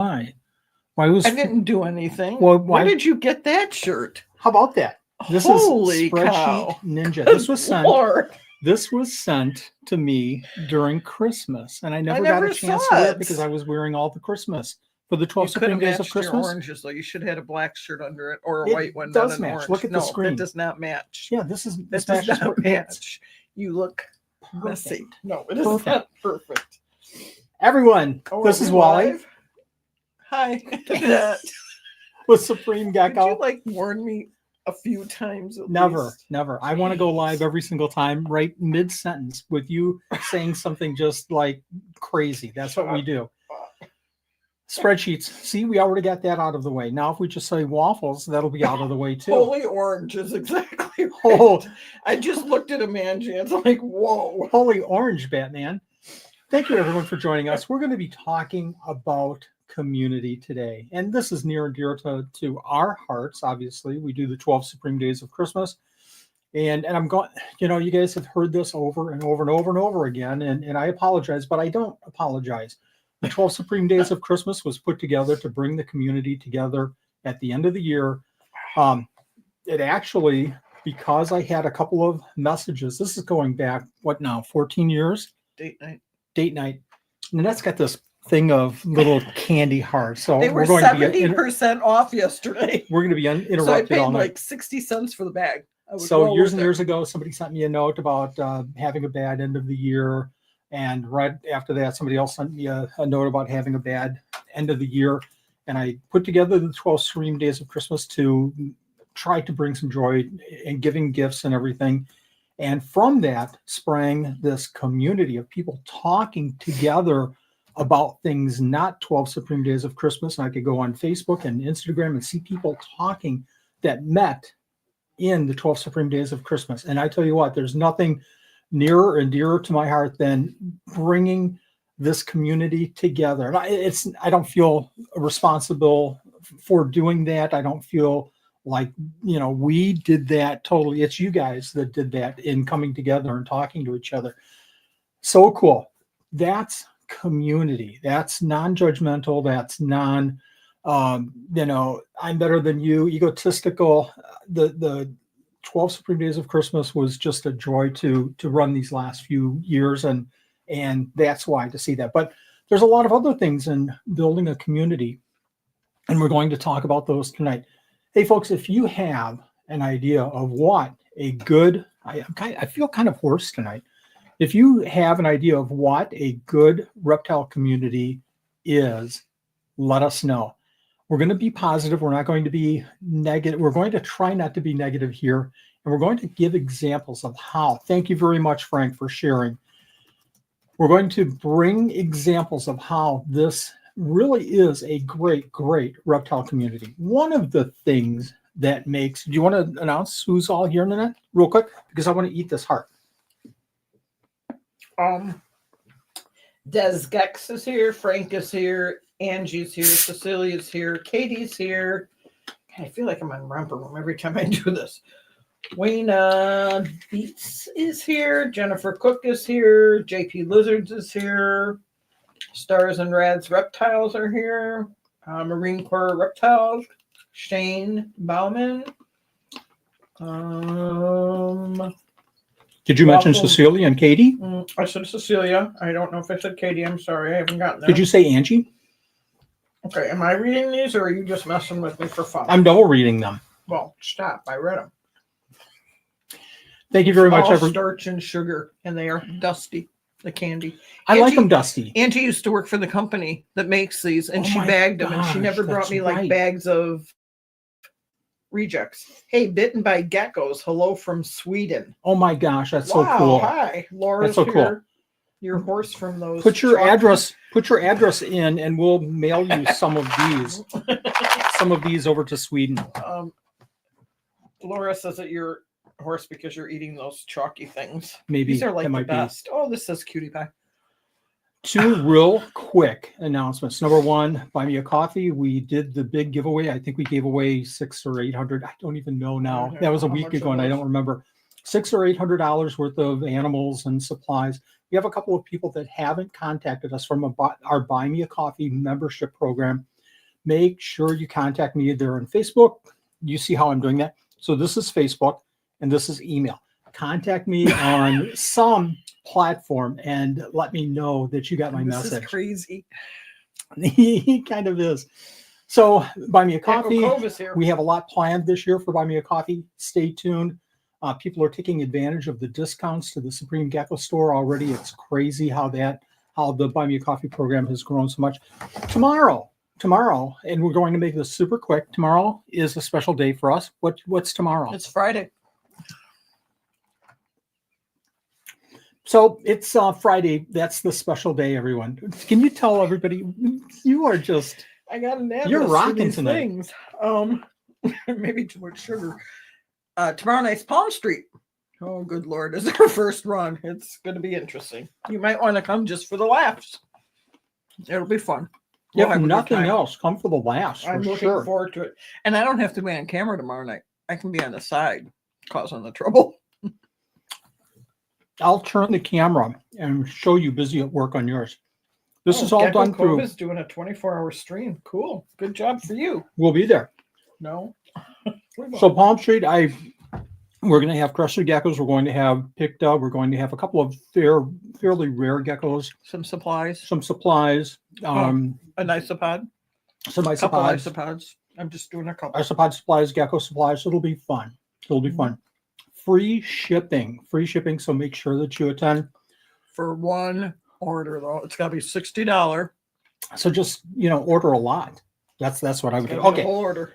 Why? I didn't do anything. Well, where did you get that shirt? How about that? This Holy is Spreadsheet cow. Ninja. Good This was sent to me during Christmas, and I never got a chance saw to wear it. it because I was wearing all the Christmas for the You 12 could have Supreme Days of matched your Christmas. oranges, though. You should have had a black shirt under it or a It white one. does not an match. orange. Look at the No, screen. that does not match. Yeah, this That does matches not match. You look messy. No, it is not perfect. Everyone, this is Wally. Live? Hi. With Supreme Gecko. Did you like warn me a few times? Never. I want to go live every single time, right mid-sentence, with you saying something just like crazy. That's what we do. Spreadsheets. See, we already got that out of the way. Now, if we just say waffles, that'll be out of the way too. Holy orange is exactly right. Oh, I just looked at a man, Jan's like, whoa. Holy orange, Batman. Thank you, everyone, for joining us. We're going to be talking about community today, and this is near and dear to our hearts. Obviously, we do the 12 Supreme Days of Christmas, and I'm going, you guys have heard this over and over and over and over again, and I apologize, but I don't apologize. The 12 Supreme Days of Christmas was put together to bring the community together at the end of the year. It actually, because I had a couple of messages, this is going back, 14 years? Date night. And that's got this thing of little candy hearts. So they were 70% off yesterday. We're going to be uninterrupted so I paid all night. like 60 cents for the bag. So years and years ago, somebody sent me a note about having a bad end of the year. And right after that, somebody else sent me a note about having a bad end of the year. And I put together the 12 Supreme Days of Christmas to try to bring some joy and giving gifts and everything. And from that sprang this community of people talking together about things not 12 Supreme Days of Christmas. And I could go on Facebook and Instagram and see people talking that met in the 12 Supreme Days of Christmas. And I tell you what, there's nothing nearer and dearer to my heart than bringing this community together. And I don't feel responsible for doing that. I don't feel like, we did that totally. It's you guys that did that in coming together and talking to each other. So cool. That's community. That's non-judgmental. That's I'm better than you, egotistical. The 12 Supreme Days of Christmas was just a joy to run these last few years. And that's why to see that. But there's a lot of other things in building a community. And we're going to talk about those tonight. Hey, folks, if you have an idea of what a good, I feel kind of hoarse tonight. If you have an idea of what a good reptile community is, let us know. We're going to be positive. We're not going to be negative. We're going to try not to be negative here. And we're going to give examples of how. Thank you very much, Frank, for sharing. We're going to bring examples of how this really is a great, great reptile community. One of the things that makes, do you want to announce who's all here tonight real quick? Because I want to eat this heart. Des Gex is here, Frank is here, Angie's here, Cecilia's here, Katie's here. I feel like I'm on romper room every time I do this. Wayna Beats is here, Jennifer Cook is here, JP Lizards is here, Stars and Rads Reptiles are here, Marine Corps Reptiles, Shane Bauman. Did you mention Cecilia and Katie? I said Cecilia. I don't know if I said Katie. I'm sorry. I haven't gotten there. Did you say Angie? Okay. Am I reading these or are you just messing with me for fun? I'm double reading them. Well, stop. I read them. Thank you very much. All starch and sugar, and they are dusty, the candy. I like them dusty. Angie used to work for the company that makes these, and she bagged them, and she never brought me like bags of rejects. Hey, bitten by geckos. Hello from Sweden. Oh my gosh, that's so cool. Hi, Laura's that's so here. Cool. Your horse from those. Put your address in, and we'll mail you some of these. Some of these over to Sweden. Laura says that you're a horse because you're eating those chalky things. Maybe these are like the best. Oh, this says cutie pie. Two real quick announcements. Number one, buy me a coffee. We did the big giveaway. I think we gave away $600 or $800. I don't even know now. That was a week ago, and I don't remember. $600 or $800 worth of animals and supplies. We have a couple of people that haven't contacted us from our Buy Me a Coffee membership program. make sure you contact me either on Facebook. You see how I'm doing that. So this is Facebook and this is email. Contact me on some platform and let me know that you got my This message. is crazy. He kind of is. So buy me a coffee. Gecko Cove is here. We have a lot planned this year for Buy Me a Coffee. Stay tuned. People are taking advantage of the discounts to the Supreme Gecko store already. It's crazy how the Buy Me a Coffee program has grown so much. Tomorrow, and we're going to make this super quick. Tomorrow is a special day for us. What's tomorrow? It's Friday. So it's Friday. That's the special day, everyone. Can you tell everybody? You are just. I got an address You're for rocking these tonight. things. Maybe too much sugar. Tomorrow night's Palm Street. Oh, good Lord. Is our first run. It's going to be interesting. You might want to come just for the laughs. It'll be fun. We'll If have a good nothing time. else, come for the laughs. I'm for looking sure. forward to it. And I don't have to be on camera tomorrow night. I can be on the side causing the trouble. I'll turn the camera and show you busy at work on yours. This is all Gecko done Cove through. is doing a 24-hour stream. Cool. Good job for you. We'll be there. No. So Palm Street, we're going to have crested geckos. We're going to have picta. We're going to have a couple of fairly rare geckos. Some supplies. Some supplies. An isopod. Some Couple isopods. isopods. I'm just doing a couple. Isopod supplies, gecko supplies. It'll be fun. It'll be fun. Free shipping. So make sure that you attend. For one order, though, it's got to be $60. So just, order a lot. That's what I would do. Gotta be Okay. a whole order.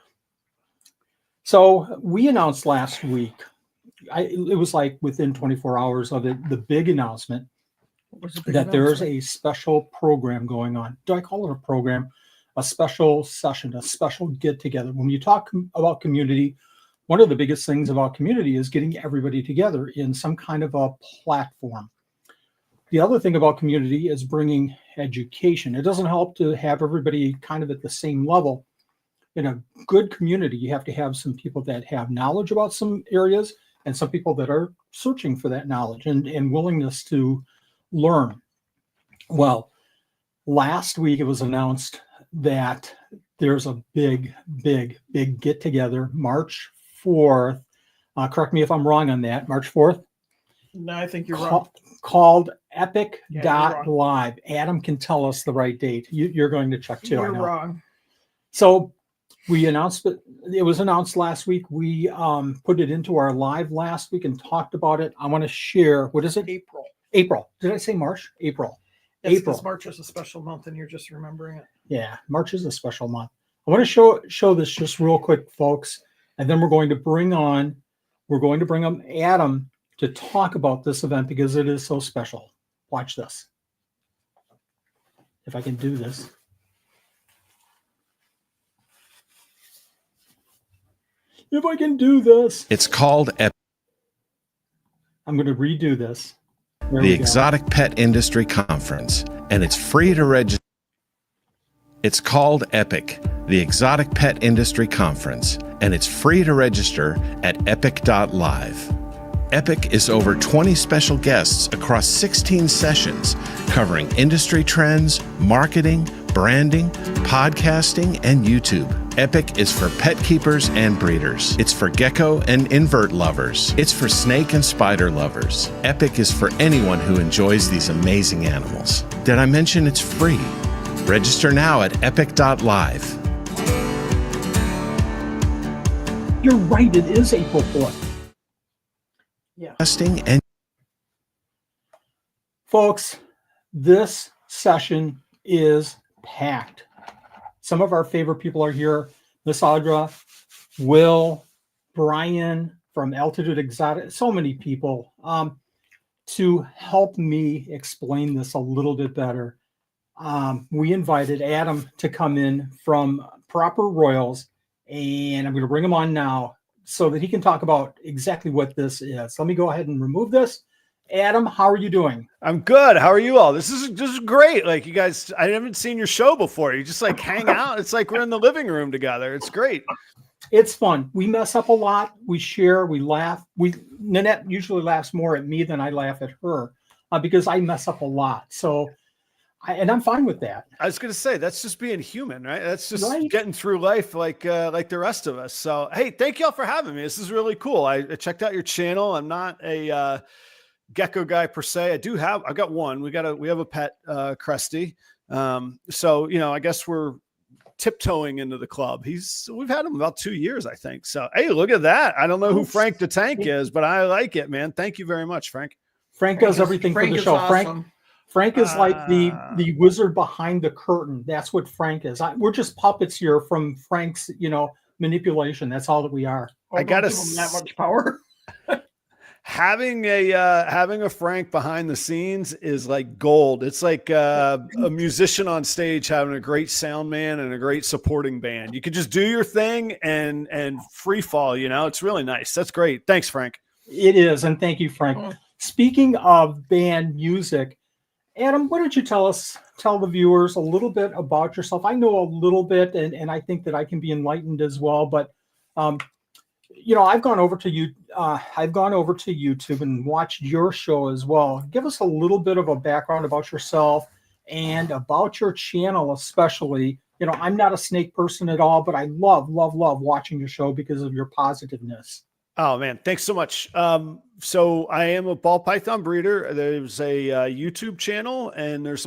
So we announced last week, it was like within 24 hours of it, the big announcement What was the big that there is announcement? a special program going on. Do I call it a program? A special session, a special get together. When you talk about community, one of the biggest things about community is getting everybody together in some kind of a platform. The other thing about community is bringing education. It doesn't help to have everybody kind of at the same level. In a good community, you have to have some people that have knowledge about some areas and some people that are searching for that knowledge and willingness to learn. Well, last week it was announced that there's a big get together March 4th. Correct me if I'm wrong on that. March 4th. No, I think you're wrong. Called Yeah, you're EPIC.LIVE. Adam can tell us the right date. You're going to check too. I You're know. wrong. So we announced it was announced last week. We put it into our live last week and talked about it. I want to share. What is it? April. Did I say March? April. It's April. because March is a special month and you're just remembering it. Yeah, March is a special month. I want to show this just real quick, folks, and then we're going to bring on Adam to talk about this event because it is so special. Watch this. If I can do this. If I can do this. It's called I'm going to redo this. There the we go. Exotic Pet Industry Conference, and it's free to register. It's called EPIC, the Exotic Pet Industry Conference, and it's free to register at EPIC.LIVE. EPIC is over 20 special guests across 16 sessions covering industry trends, marketing, branding, podcasting, and YouTube. EPIC is for pet keepers and breeders. It's for gecko and invert lovers. It's for snake and spider lovers. EPIC is for anyone who enjoys these amazing animals. Did I mention it's free? Register now at EPIC.LIVE. You're right. It is April 4th. Yeah. Testing and Folks, this session is packed. Some of our favorite people are here. Miss Audra, Will, Brian from Altitude Exotic, so many people to help me explain this a little bit better. We invited Adam to come in from Proper Royals, and I'm going to bring him on now so that he can talk about exactly what this is. Let me go ahead and remove this. Adam, how are you doing? I'm good. How are you all? This is great. Like you guys, I haven't seen your show before. You just like hang out. It's like we're in the living room together. It's great. It's fun. We mess up a lot. We share. We laugh. Nanette usually laughs more at me than I laugh at her because I mess up a lot. So And I'm fine with that. I was going to say, that's just being human, right? That's just Right. getting through life like the rest of us. So, hey, thank y'all for having me. This is really cool. I checked out your channel. I'm not a gecko guy per se. I've got one. We have a pet, Krusty. So, I guess we're tiptoeing into the club. We've had him about 2 years, I think. So, hey, look at that. I don't know who Frank the Tank is, but I like it, man. Thank you very much, Frank. Frank does everything for the show. Awesome. Frank is like the wizard behind the curtain. That's what Frank is. We're just puppets here from Frank's, manipulation. That's all that we are. I gotta give him that much power. Having a Frank behind the scenes is like gold. It's like a musician on stage having a great sound man and a great supporting band. You could just do your thing and free fall. It's really nice. That's great. Thanks, Frank. It is, and thank you, Frank. Speaking of band music, Adam, why don't you tell the viewers a little bit about yourself? I know a little bit, and I think that I can be enlightened as well. But I've gone over to YouTube and watched your show as well. Give us a little bit of a background about yourself and about your channel, especially. I'm not a snake person at all, but I love watching your show because of your positiveness. Oh man, thanks so much. So I am a ball python breeder. There's a YouTube channel, and there's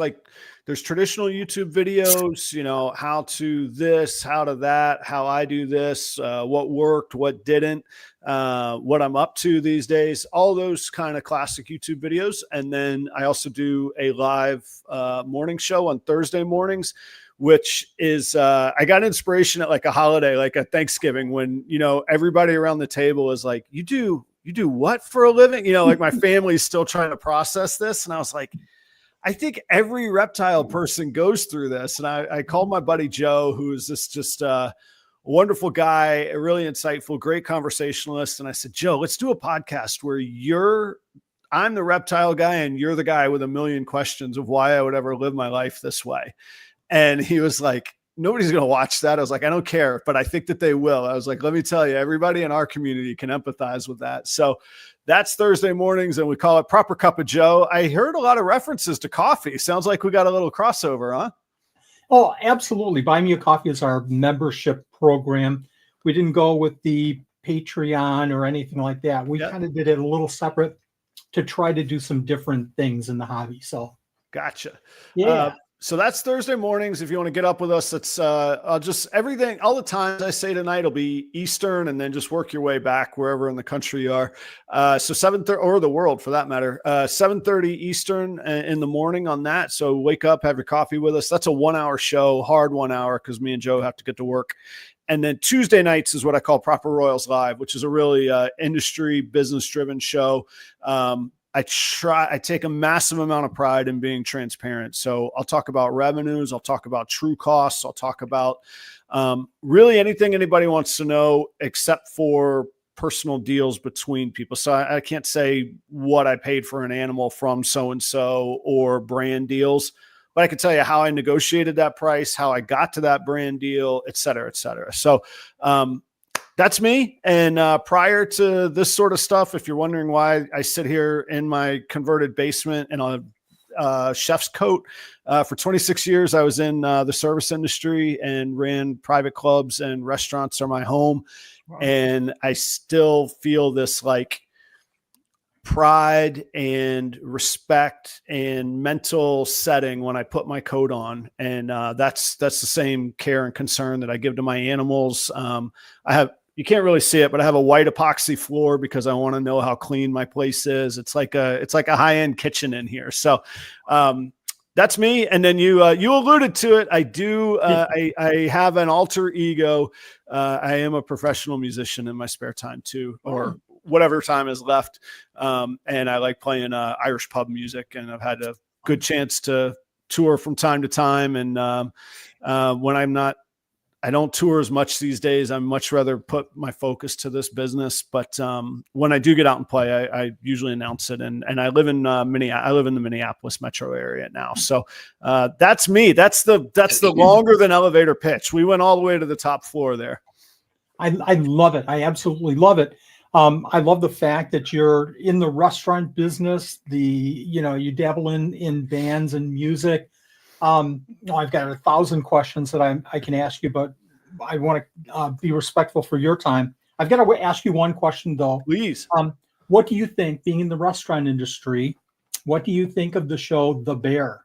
traditional YouTube videos, how to this, how to that, how I do this, what worked, what didn't, what I'm up to these days, all those kind of classic YouTube videos. And then I also do a live morning show on Thursday mornings, which is I got inspiration at like a holiday, like a Thanksgiving, when everybody around the table is like, you do what for a living? Like my family's still trying to process this. And I was like, I think every reptile person goes through this. And I called my buddy Joe, who is just a wonderful guy, a really insightful, great conversationalist. And I said, Joe, let's do a podcast where I'm the reptile guy and you're the guy with a million questions of why I would ever live my life this way. And he was like, nobody's going to watch that. I was like, I don't care, but I think that they will. I was like, let me tell you, everybody in our community can empathize with that. So that's Thursday mornings, and we call it Proper Cup of Joe. I heard a lot of references to coffee. Sounds like we got a little crossover, huh? Oh, absolutely. Buy Me a Coffee is our membership program. We didn't go with the Patreon or anything like that. We kind of did it a little separate to try to do some different things in the hobby. So gotcha. Yeah. So that's Thursday mornings. If you want to get up with us, that's I'll just everything, all the times I say tonight will be Eastern, and then just work your way back wherever in the country you are. So 7:30, or the world for that matter, 7:30 Eastern in the morning on that. So wake up, have your coffee with us. That's a 1 hour show, hard 1 hour, because me and Joe have to get to work. And then Tuesday nights is what I call Proper Royals Live, which is a really industry business driven show. I take a massive amount of pride in being transparent. So I'll talk about revenues. I'll talk about true costs. I'll talk about really anything anybody wants to know, except for personal deals between people. So I can't say what I paid for an animal from so-and-so or brand deals, but I can tell you how I negotiated that price, how I got to that brand deal, et cetera, et cetera. So, that's me. And prior to this sort of stuff, if you're wondering why I sit here in my converted basement in a chef's coat, for 26 years, I was in the service industry and ran private clubs, and restaurants are my home. Wow. And I still feel this like pride and respect and mental setting when I put my coat on. And that's the same care and concern that I give to my animals. You can't really see it, but I have a white epoxy floor because I want to know how clean my place is. It's like a high-end kitchen in here. So that's me. And then you alluded to it. I do. I have an alter ego. I am a professional musician in my spare time too, or whatever time is left. And I like playing Irish pub music, and I've had a good chance to tour from time to time. And when I don't tour as much these days. I much rather put my focus to this business. But when I do get out and play, I usually announce it. And I live in I live in the Minneapolis metro area now. So that's me. That's the longer than elevator pitch. We went all the way to the top floor there. I love it. I absolutely love it. I love the fact that you're in the restaurant business. You dabble in bands and music. No, I've got 1,000 questions that I can ask you, but I want to be respectful for your time. I've got to ask you one question though. Please. What do you think, being in the restaurant industry, what do you think of the show The Bear?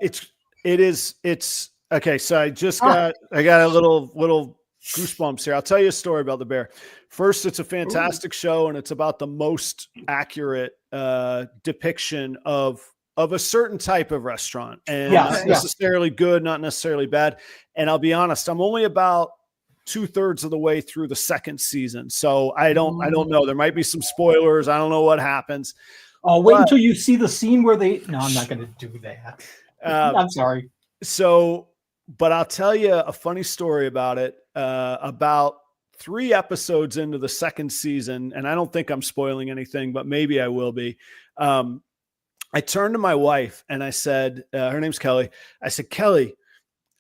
It's okay. So I got a little goosebumps here. I'll tell you a story about The Bear. First, it's a fantastic show, and it's about the most accurate depiction of a certain type of restaurant, and not necessarily good, not necessarily bad. And I'll be honest, I'm only about 2/3 of the way through the second season, so I don't know. There might be some spoilers. I don't know what happens. Oh, wait until you see the scene where they. No, I'm not going to do that. I'm sorry. So, but I'll tell you a funny story about it. About 3 episodes into the second season, and I don't think I'm spoiling anything, but maybe I will be. I turned to my wife and I said, her name's Kelly. I said, Kelly,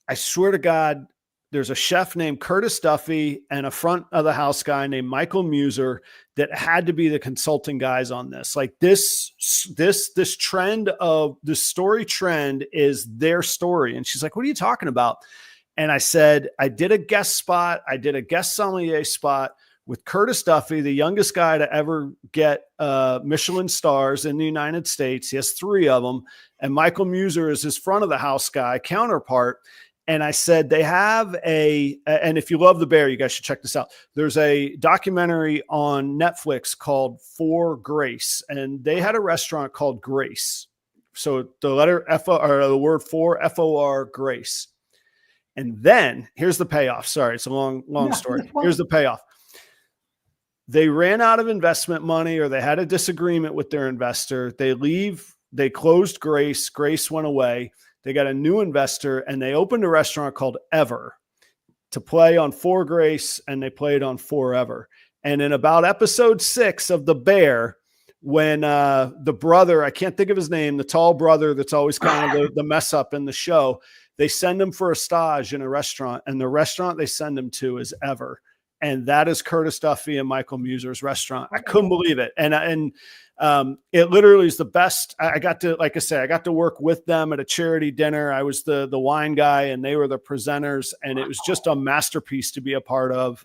I swear to God, there's a chef named Curtis Duffy and a front of the house guy named Michael Muser that had to be the consulting guys on this. Like this trend of the story trend is their story. And she's like, what are you talking about? And I said, I did a guest spot. I did a guest sommelier spot with Curtis Duffy, the youngest guy to ever get Michelin stars in the United States. He has 3 of them. And Michael Muser is his front of the house guy counterpart. And I said, they have and if you love The Bear, you guys should check this out. There's a documentary on Netflix called For Grace, and they had a restaurant called Grace. So the letter the word for, FOR, Grace. And then here's the payoff. Sorry, it's a long story. Here's the payoff. They ran out of investment money, or they had a disagreement with their investor. They leave. They closed Grace. Grace went away. They got a new investor, and they opened a restaurant called Ever to play on For Grace, and they played on Forever. And in about episode 6 of The Bear, when the brother, I can't think of his name, the tall brother that's always kind of the mess up in the show, they send him for a stage in a restaurant, and the restaurant they send him to is Ever. And that is Curtis Duffy and Michael Muser's restaurant. I couldn't believe it. And it literally is the best. I got to, like I say, I got to work with them at a charity dinner. I was the wine guy and they were the presenters, and it was just a masterpiece to be a part of.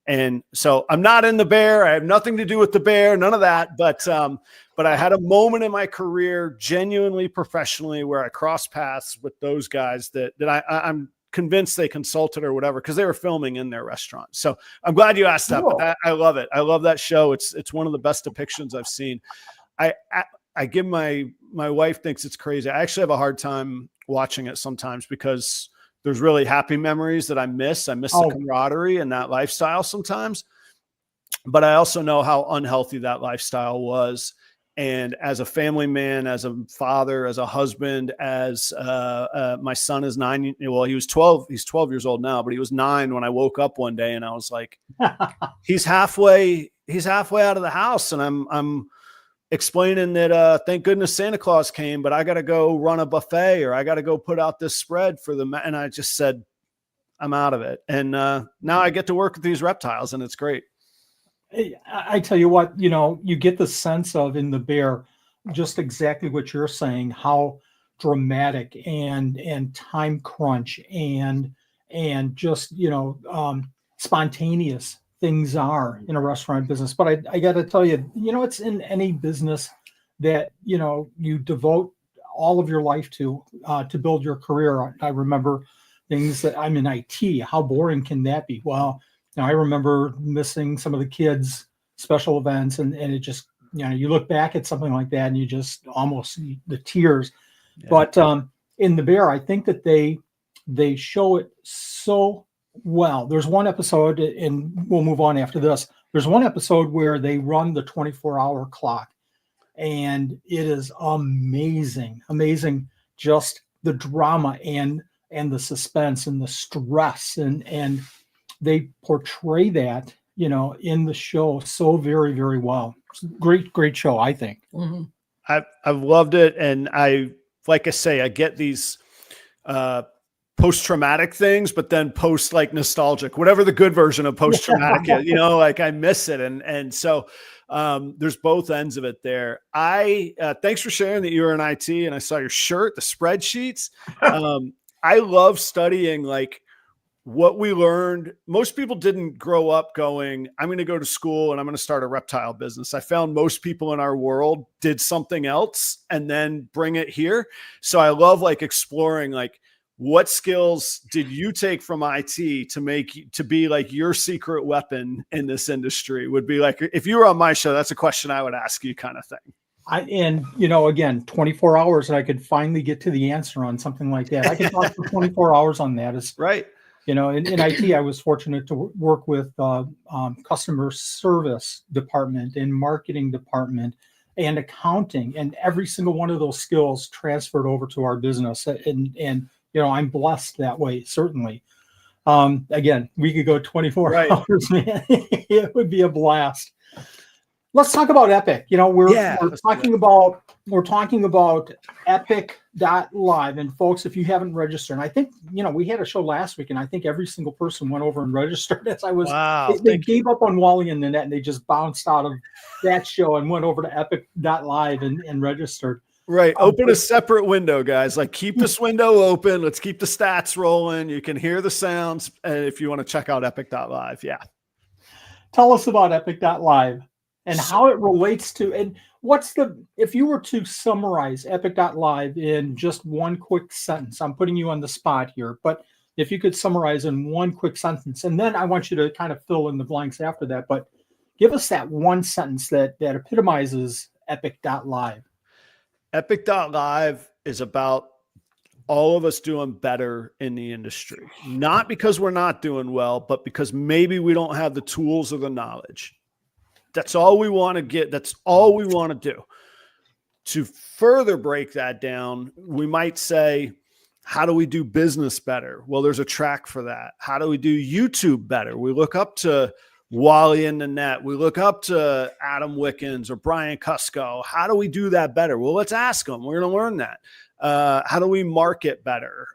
And so I'm not in The Bear. I have nothing to do with The Bear, none of that. But I had a moment in my career, genuinely professionally, where I crossed paths with those guys that I'm convinced they consulted or whatever, because they were filming in their restaurant. So I'm glad you asked that. But I love it. I love that show. It's one of the best depictions I've seen. I give my wife thinks it's crazy. I actually have a hard time watching it sometimes because there's really happy memories that I miss. I miss the camaraderie and that lifestyle sometimes. But I also know how unhealthy that lifestyle was. And as a family man, as a father, as a husband, as my son is 9. Well, he was 12. He's 12 years old now, but he was 9 when I woke up one day, and I was like, he's halfway out of the house. And I'm explaining that, thank goodness Santa Claus came, but I got to go run a buffet, or I got to go put out this spread for them. And I just said, I'm out of it. And now I get to work with these reptiles, and it's great. I tell you what, you get the sense of in The Bear, just exactly what you're saying, how dramatic and time crunch and just, spontaneous things are in a restaurant business. But I got to tell you, it's in any business that, you devote all of your life to build your career. I remember things that I'm in IT. How boring can that be? Well, I remember missing some of the kids' special events, and it just, you look back at something like that and you just almost the tears. Yeah. But in The Bear, I think that they show it so well. There's one episode, and we'll move on after this. There's one episode where they run the 24-hour clock, and it is amazing, just the drama and the suspense and the stress and they portray that, in the show so very, very well. Great show, I think. Mm-hmm. I've loved it. And like I say, I get these post-traumatic things, but then nostalgic, whatever the good version of post-traumatic is, like I miss it. And so There's both ends of it there. Thanks for sharing that you were in IT, and I saw your shirt, the spreadsheets. I love studying like what we learned. Most people didn't grow up going, I'm going to go to school and I'm going to start a reptile business. I found most people in our world did something else and then bring it here. So I love like exploring like, what skills did you take from IT to be like your secret weapon in this industry? Would be like, if you were on my show, that's a question I would ask you, kind of thing. And again, 24 hours, and I could finally get to the answer on something like that. I could talk for 24 hours on that. Is right. In IT, I was fortunate to work with customer service department and marketing department and accounting, and every single one of those skills transferred over to our business. And I'm blessed that way, certainly. Again, we could go 24 hours, man. It would be a blast. Let's talk about Epic. We're talking about EPIC.LIVE. And folks, if you haven't registered, and I think, we had a show last week, and I think every single person went over and registered as I was. Wow, they gave up on Wally and Nanette, and they just bounced out of that show and went over to EPIC.LIVE and registered. Right. Open a separate window, guys. Like, keep this window open. Let's keep the stats rolling. You can hear the sounds. And if you want to check out EPIC.LIVE. Yeah. Tell us about EPIC.LIVE and how it relates to, and if you were to summarize EPIC.LIVE in just one quick sentence, I'm putting you on the spot here, but if you could summarize in one quick sentence, and then I want you to kind of fill in the blanks after that, but give us that one sentence that epitomizes EPIC.LIVE. EPIC.LIVE is about all of us doing better in the industry, not because we're not doing well, but because maybe we don't have the tools or the knowledge. That's all we want to get. That's all we want to do. To further break that down, we might say, how do we do business better? Well, there's a track for that. How do we do YouTube better? We look up to Wally and Nanette. We look up to Adam Wickens or Brian Cusco. How do we do that better? Well, let's ask them. We're going to learn that. How do we market better?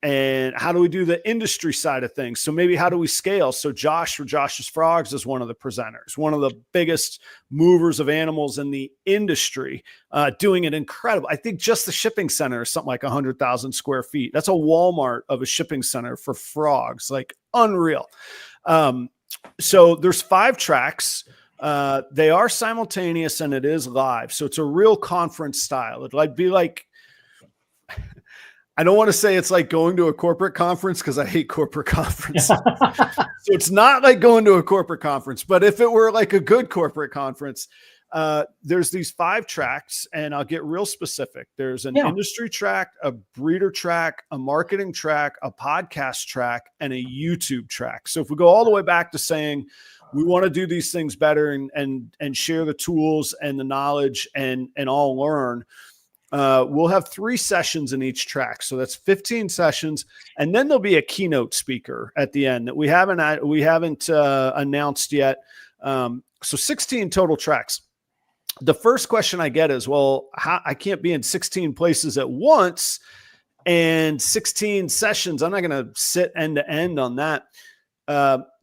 And how do we do the industry side of things? So maybe how do we scale? So Josh for Josh's Frogs is one of the presenters, one of the biggest movers of animals in the industry, doing it incredible. I think just the shipping center is something like 100,000 square feet. That's a Walmart of a shipping center for frogs, like unreal. So there's 5 tracks. They are simultaneous and it is live. So it's a real conference style. It'd be like, I don't want to say it's like going to a corporate conference because I hate corporate conferences. So it's not like going to a corporate conference, but if it were like a good corporate conference, there's these 5 tracks, and I'll get real specific. There's an industry track, a breeder track, a marketing track, a podcast track, and a YouTube track. So if we go all the way back to saying we want to do these things better and share the tools and the knowledge and all learn, we'll have 3 sessions in each track. So that's 15 sessions. And then there'll be a keynote speaker at the end that we haven't announced yet. So 16 total tracks. The first question I get is, well, I can't be in 16 places at once and 16 sessions. I'm not going to sit end to end on that.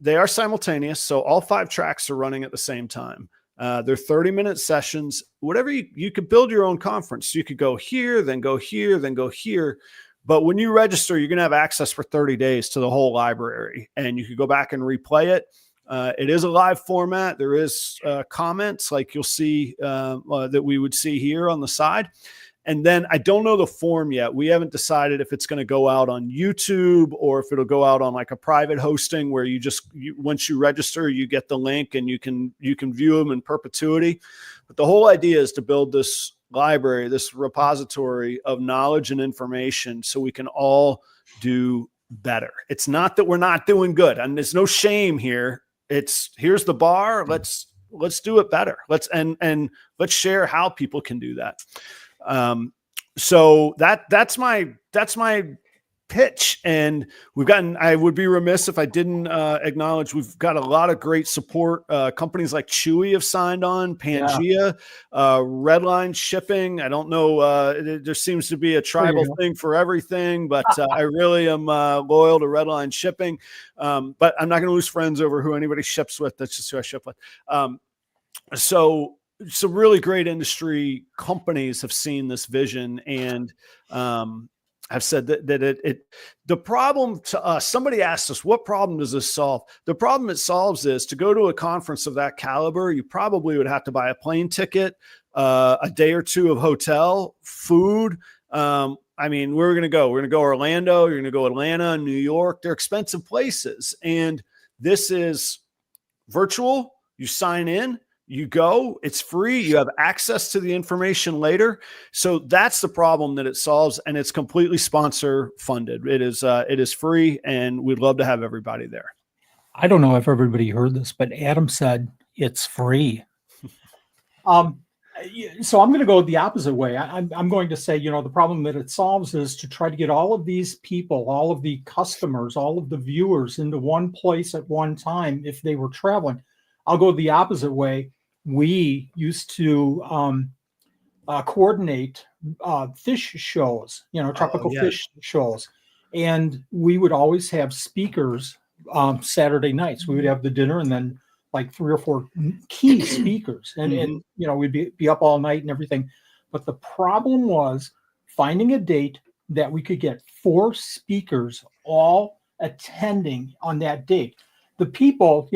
They are simultaneous. So all 5 tracks are running at the same time. They're 30-minute sessions. Whatever you could build your own conference. You could go here, then go here, then go here. But when you register, you're going to have access for 30 days to the whole library, and you could go back and replay it. It is a live format. There is comments like you'll see that we would see here on the side. And then I don't know the form yet. We haven't decided if it's going to go out on YouTube or if it'll go out on like a private hosting where once you register, you get the link and you can view them in perpetuity. But the whole idea is to build this library, this repository of knowledge and information so we can all do better. It's not that we're not doing good, and there's no shame here. Here's the bar. Let's do it better. Let's share how people can do that. So that's my pitch. And I would be remiss if I didn't acknowledge we've got a lot of great support. Companies like Chewy have signed on, Pangea, Redline Shipping. I don't know. There seems to be a tribal thing for everything, but I really am loyal to Redline Shipping. But I'm not going to lose friends over who anybody ships with. That's just who I ship with. So some really great industry companies have seen this vision and have said that the problem to us, somebody asked us, what problem does this solve? The problem it solves is to go to a conference of that caliber, you probably would have to buy a plane ticket, a day or two of hotel, food. I mean, we're going to go Orlando, you're going to go Atlanta, New York. They're expensive places. And this is virtual. You sign in, you go, it's free. You have access to the information later. So that's the problem that it solves. And it's completely sponsor funded. It is free. And we'd love to have everybody there. I don't know if everybody heard this, but Adam said it's free. So I'm going to go the opposite way. I'm going to say, the problem that it solves is to try to get all of these people, all of the customers, all of the viewers into one place at one time if they were traveling. I'll go the opposite way. We used to coordinate fish shows, tropical fish shows. And we would always have speakers Saturday nights. We would have the dinner and then like 3 or 4 key speakers and we'd be up all night and everything. But the problem was finding a date that we could get 4 speakers all attending on that date. The people,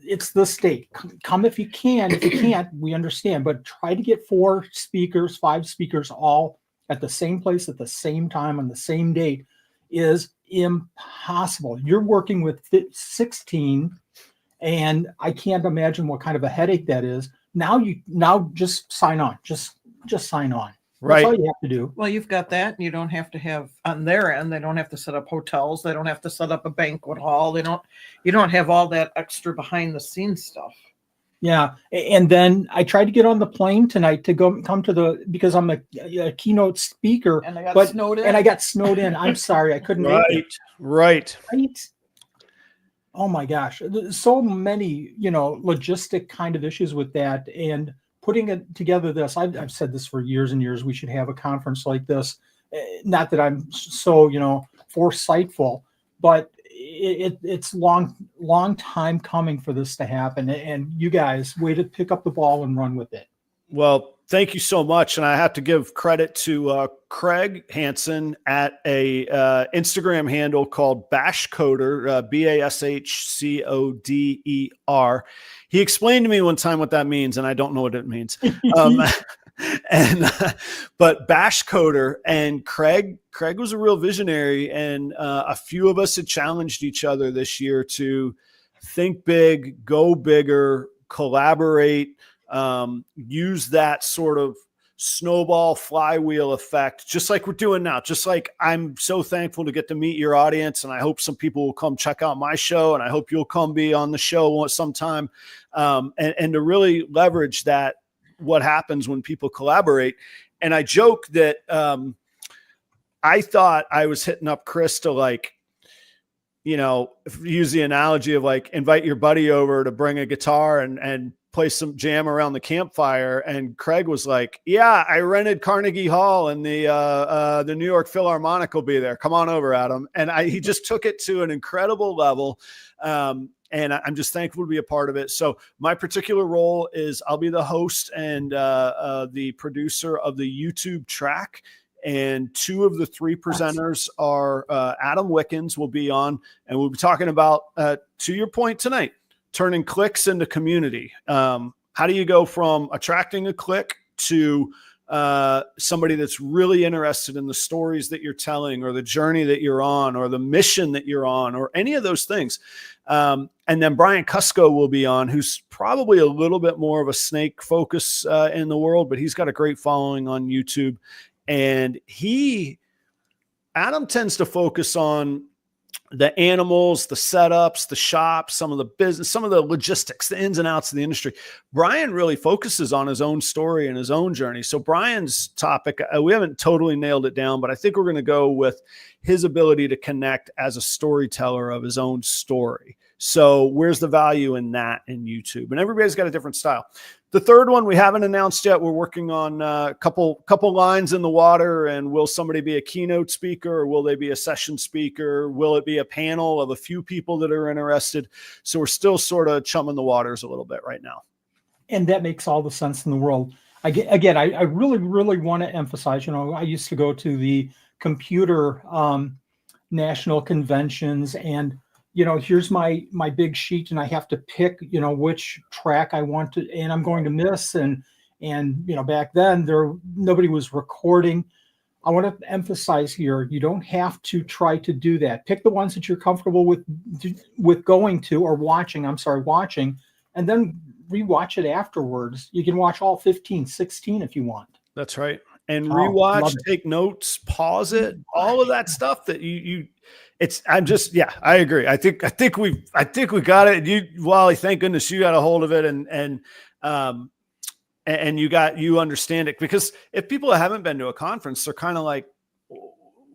it's the state. Come if you can. If you can't, we understand. But try to get 4 speakers, 5 speakers all at the same place at the same time on the same date is impossible. You're working with 16, and I can't imagine what kind of a headache that is. Now just sign on. Just sign on. Right. That's all you have to do. Well, you've got that. And you don't have to have on their end. They don't have to set up hotels. They don't have to set up a banquet hall. You don't have all that extra behind the scenes stuff. Yeah. And then I tried to get on the plane tonight to come to because I'm a keynote speaker. And I got snowed in. And I got snowed in. I'm sorry. I couldn't make it. Right. Oh my gosh. There's so many, logistic kind of issues with that. And putting it together this, I've said this for years and years, we should have a conference like this. Not that I'm so, foresightful, but it's long time coming for this to happen. And you guys, way to pick up the ball and run with it. Well, thank you so much. And I have to give credit to Craig Hansen at a Instagram handle called Bashcoder, BASHCODER. He explained to me one time what that means, and I don't know what it means. But Bashcoder and Craig was a real visionary, and a few of us had challenged each other this year to think big, go bigger, collaborate, use that sort of snowball flywheel effect, just like we're doing now. Just like I'm so thankful to get to meet your audience, and I hope some people will come check out my show, and I hope you'll come be on the show sometime, and to really leverage that, what happens when people collaborate. And I joke that I thought I was hitting up Chris to use the analogy of invite your buddy over to bring a guitar and play some jam around the campfire. And Craig was like, yeah, I rented Carnegie Hall and the New York Philharmonic will be there. Come on over, Adam. And he just took it to an incredible level. And I'm just thankful to be a part of it. So my particular role is I'll be the host and the producer of the YouTube track. And 2 of the 3 presenters are Adam Wickens will be on, and we'll be talking about, to your point tonight, turning clicks into community. How do you go from attracting a click to somebody that's really interested in the stories that you're telling, or the journey that you're on, or the mission that you're on, or any of those things? And then Brian Cusco will be on, who's probably a little bit more of a snake focus in the world, but he's got a great following on YouTube. And Adam tends to focus on the animals, the setups, the shops, some of the business, some of the logistics, the ins and outs of the industry. Brian really focuses on his own story and his own journey. So Brian's topic, we haven't totally nailed it down, but I think we're going to go with his ability to connect as a storyteller of his own story. So where's the value in that in YouTube? And everybody's got a different style. The third one we haven't announced yet. We're working on a couple lines in the water. And will somebody be a keynote speaker, or will they be a session speaker? Will it be a panel of a few people that are interested? So we're still sort of chumming the waters a little bit right now. And that makes all the sense in the world. I really, really want to emphasize, I used to go to the computer national conventions, and, here's my big sheet, and I have to pick, which track I want to, and I'm going to miss. And back then nobody was recording. I want to emphasize here, you don't have to try to do that. Pick the ones that you're comfortable with going to, or watching, and then rewatch it afterwards. You can watch all 15, 16 if you want. That's right. And Oh, rewatch, love it. take notes, pause it, all of that stuff that I agree. I think we got it. You, Wally, thank goodness you got a hold of it, and you understand it, because if people haven't been to a conference, they're kind of like,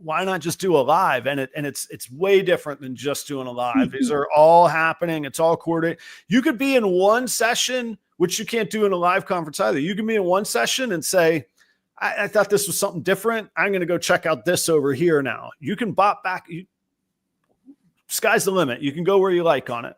why not just do a live? And it's way different than just doing a live. These are all happening. It's all coordinated. You could be in one session, which you can't do in a live conference either. You can be in one session and say, I thought this was something different. I'm going to go check out this over here now. You can bop back. Sky's the limit. You can go where you like on it.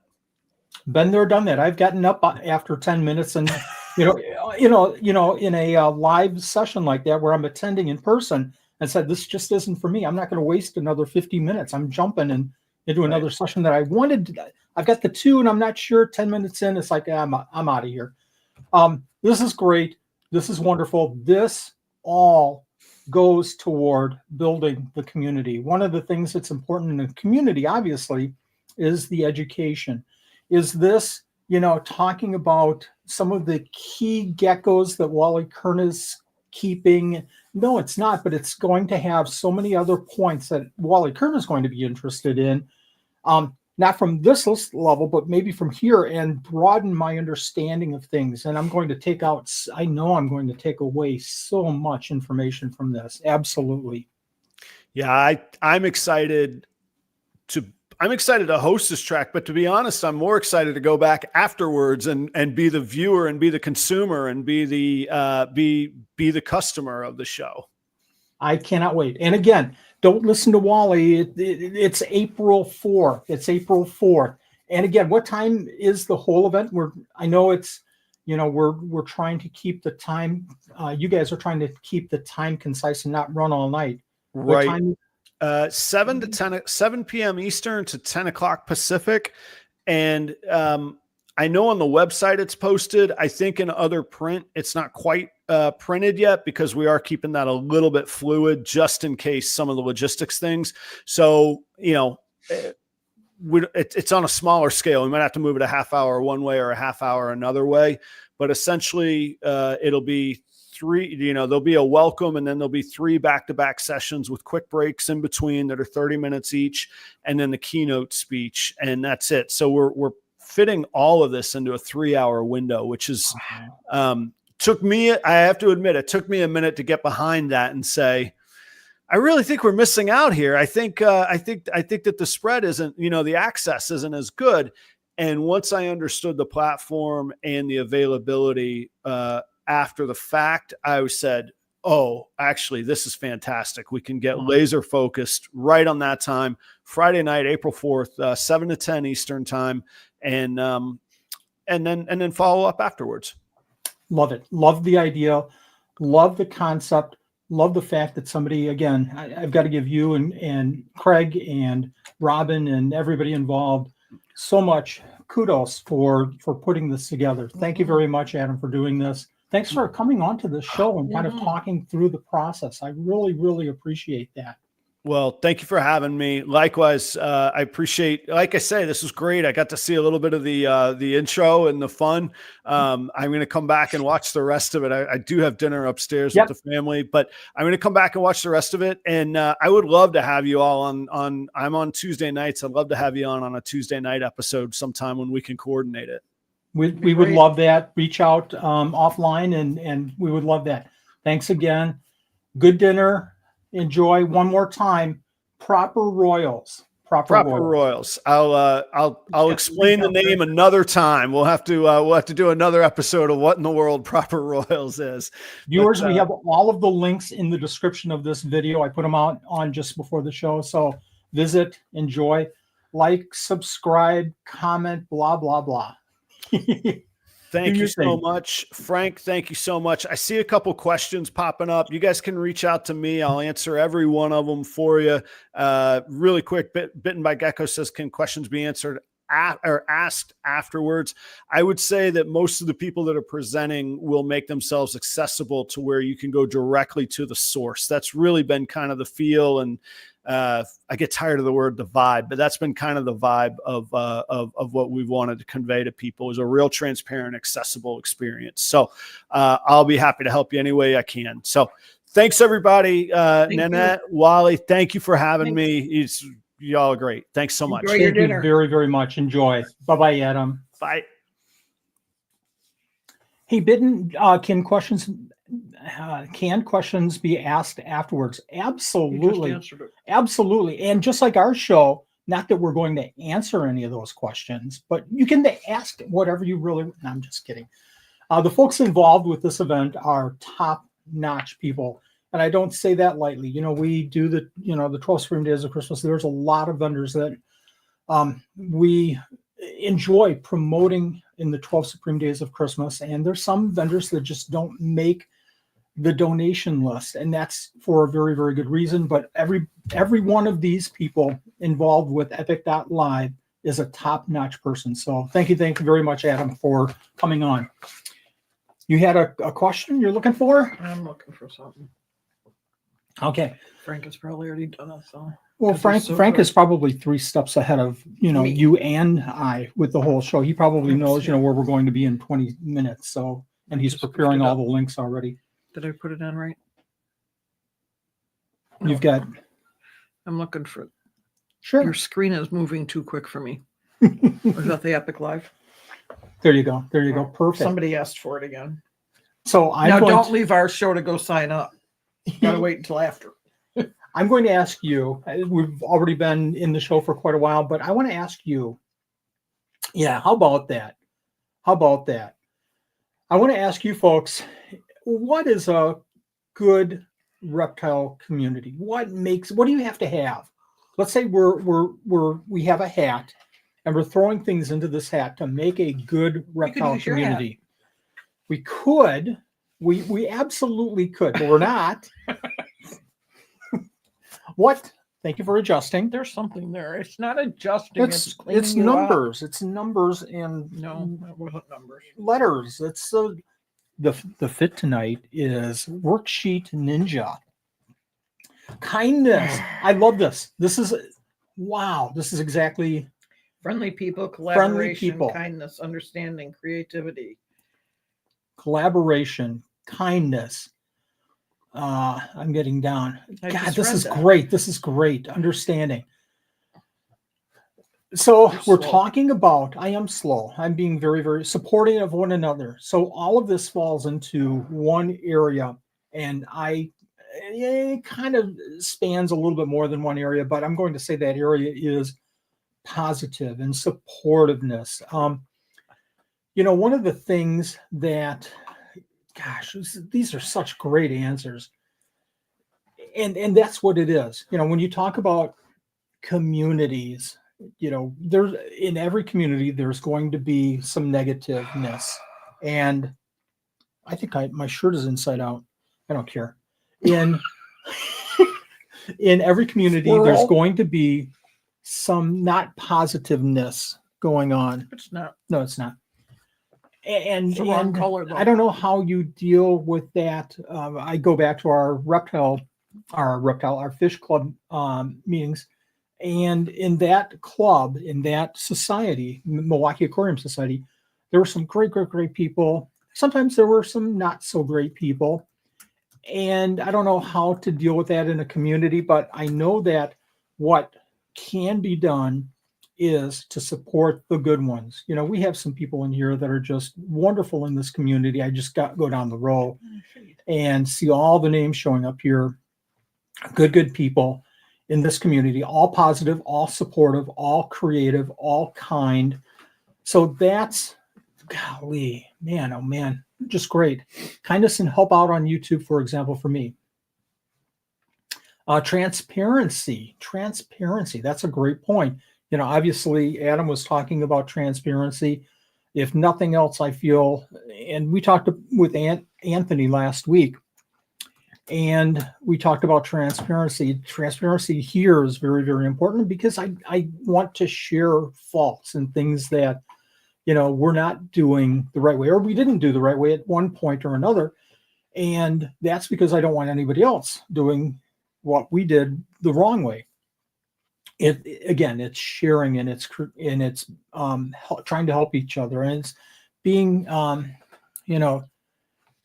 Been there, done that. I've gotten up after 10 minutes, and in a live session like that where I'm attending in person, and said, this just isn't for me. I'm not going to waste another 50 minutes. I'm jumping into another session that I wanted. I've got the 2 and I'm not sure. 10 minutes in, it's like, I'm out of here. This is great. This is wonderful. This all goes toward building the community. One of the things that's important in the community, obviously, is the education. Is this, talking about some of the key geckos that Wally Kern is keeping? No, it's not, but it's going to have so many other points that Wally Kern is going to be interested in. Not from this level, but maybe from here, and broaden my understanding of things. And I'm going to take away so much information from this. Absolutely. Yeah, I'm excited to host this track, but to be honest, I'm more excited to go back afterwards and be the viewer and be the consumer and be the customer of the show. I cannot wait. And again, don't listen to Wally. It's April 4th. It's April 4th. And again, what time is the whole event? I know it's, we're trying to keep the time. You guys are trying to keep the time concise and not run all night. Right. What time? 7 p.m. Eastern to 10 o'clock Pacific. And I know on the website it's posted. I think in other print, it's not quite printed yet, because we are keeping that a little bit fluid just in case some of the logistics things. So, it's on a smaller scale. We might have to move it a half hour one way or a half hour another way. But essentially, it'll be 3, there'll be a welcome, and then there'll be 3 back-to-back sessions with quick breaks in between that are 30 minutes each, and then the keynote speech, and that's it. So we're fitting all of this into a 3-hour window, which is I have to admit, it took me a minute to get behind that and say, I really think we're missing out here. I think that the spread isn't, the access isn't as good. And once I understood the platform and the availability after the fact, I said, oh, actually, this is fantastic. We can get laser focused right on that time, Friday night, April 4th, 7 to 10 Eastern time, and then follow up afterwards. Love it. Love the idea. Love the concept. Love the fact that somebody, again, I've got to give you and Craig and Robin and everybody involved so much kudos for putting this together. Thank you very much, Adam, for doing this. Thanks for coming on to the show and kind of talking through the process. I really, really appreciate that. Well, thank you for having me. Likewise, I appreciate, like I say, this was great. I got to see a little bit of the intro and the fun. I'm going to come back and watch the rest of it. I do have dinner upstairs with the family, but I'm going to come back and watch the rest of it. And I would love to have you all on I'm on Tuesday nights. I'd love to have you on a Tuesday night episode sometime when we can coordinate it. We would love that. Reach out offline, and we would love that. Thanks again. Good dinner. Enjoy one more time. Proper Royals. Proper Royals. I'll explain the name another time. We'll have to do another episode of what in the world Proper Royals is. Viewers, we have all of the links in the description of this video. I put them out on just before the show. So visit, enjoy, like, subscribe, comment, blah, blah, blah. Thank Do you your so thing. much. Frank, thank you so much. I see a couple questions popping up. You guys can reach out to me. I'll answer every one of them for you. Really quick, Bitten by Gecko says, can questions be answered or asked afterwards? I would say that most of the people that are presenting will make themselves accessible to where you can go directly to the source. That's really been kind of the feel, and I get tired of the word the vibe, but that's been kind of the vibe of what we've wanted to convey to people, is a real transparent, accessible experience. So I'll be happy to help you any way I can. So thanks everybody. Nanette, Wally, thank you for having me. Y'all are great. Thanks so much. Enjoy your Thank you dinner. very, very much. Enjoy. Bye-bye, Adam. Bye. Hey, Bitten, can questions be asked afterwards? You just Absolutely. answered it. Absolutely. And just like our show, not that we're going to answer any of those questions, but you can ask whatever you really, no, I'm just kidding. The folks involved with this event are top-notch people. And I don't say that lightly. You know, we do the 12 Supreme Days of Christmas. There's a lot of vendors that we enjoy promoting in the 12 Supreme Days of Christmas. And there's some vendors that just don't make the donation list. And that's for a very, very good reason. But every one of these people involved with EPIC.LIVE is a top-notch person. So thank you very much, Adam, for coming on. You had a question you're looking for? I'm looking for something. Okay. Frank has probably already done it, so. Well, Because he's Frank so is probably 3 steps ahead of, Me. you and I with the whole show. He probably knows, where we're going to be in 20 minutes. So, and he's Just looked preparing it all up. the links already. Did I put it on right? You've got, I'm looking for sure. your screen is moving too quick for me. Was that the Epic Live? There you go. There you go. Perfect. Somebody asked for it again. So Now don't leave our show to go sign up. Gotta wait until after. I'm going to ask you, we've already been in the show for quite a while, but I want to ask you, how about that? I want to ask you folks, what is a good reptile community? What do you have to have? Let's say we have a hat and we're throwing things into this hat to make a good reptile use your hat. community. We could, we absolutely could, but we're not. What? Thank you for adjusting. There's something there. It's not adjusting. It's cleaning It's you up. numbers. It's numbers and No, that wasn't numbers. letters. It's the fit tonight is Worksheet Ninja. Kindness. I love this. This is exactly Friendly people, collaboration, people. kindness, understanding, creativity. collaboration, kindness. I'm getting down. I God, just this read is that. great. This is great. Understanding. So You're we're slow. talking about, I am slow. I'm being very, very supporting of one another. So all of this falls into one area, and it kind of spans a little bit more than one area, but I'm going to say that area is positive and supportiveness. One of the things that, gosh, these are such great answers. And that's what it is. When you talk about communities, there's in every community, there's going to be some negativeness. And I think my shirt is inside out. I don't care. In every community, there's going to be some not positiveness going on. It's not. No, it's not. And, It's the wrong color, though. I don't know how you deal with that. I go back to our fish club meetings. And in that club, in that society, Milwaukee Aquarium Society, there were some great, great, great people. Sometimes there were some not so great people. And I don't know how to deal with that in a community, but I know that what can be done is to support the good ones. We have some people in here that are just wonderful in this community. I just go down the row and see all the names showing up here. Good people in this community, all positive, all supportive, all creative, all kind. So that's, golly, man, oh man, just great. Kindness and help out on YouTube, for example, for me. Transparency. That's a great point. Obviously, Adam was talking about transparency. if nothing else, I feel, and we talked with Anthony last week, and we talked about transparency. Transparency here is very, very important because I want to share faults and things that, we're not doing the right way, or we didn't do the right way at one point or another. And that's because I don't want anybody else doing what we did the wrong way. It's sharing, and it's trying to help each other, and it's being,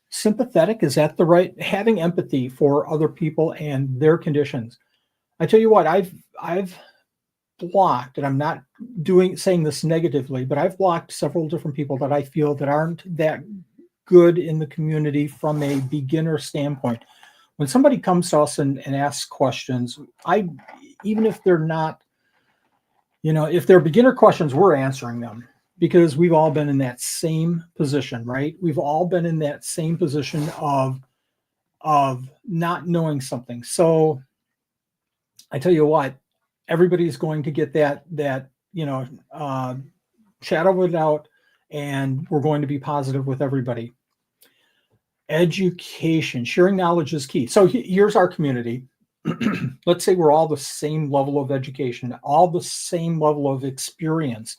sympathetic. Is that the right? Having empathy for other people and their conditions. I tell you what, I've blocked, and I'm not saying this negatively, but I've blocked several different people that I feel that aren't that good in the community from a beginner standpoint. When somebody comes to us and asks questions, even if they're not, if they're beginner questions, we're answering them because we've all been in that same position, right? We've all been in that same position of not knowing something. So I tell you what, everybody's going to get that shadow it out, and we're going to be positive with everybody. Education, sharing knowledge is key. So here's our community. Let's say we're all the same level of education, all the same level of experience.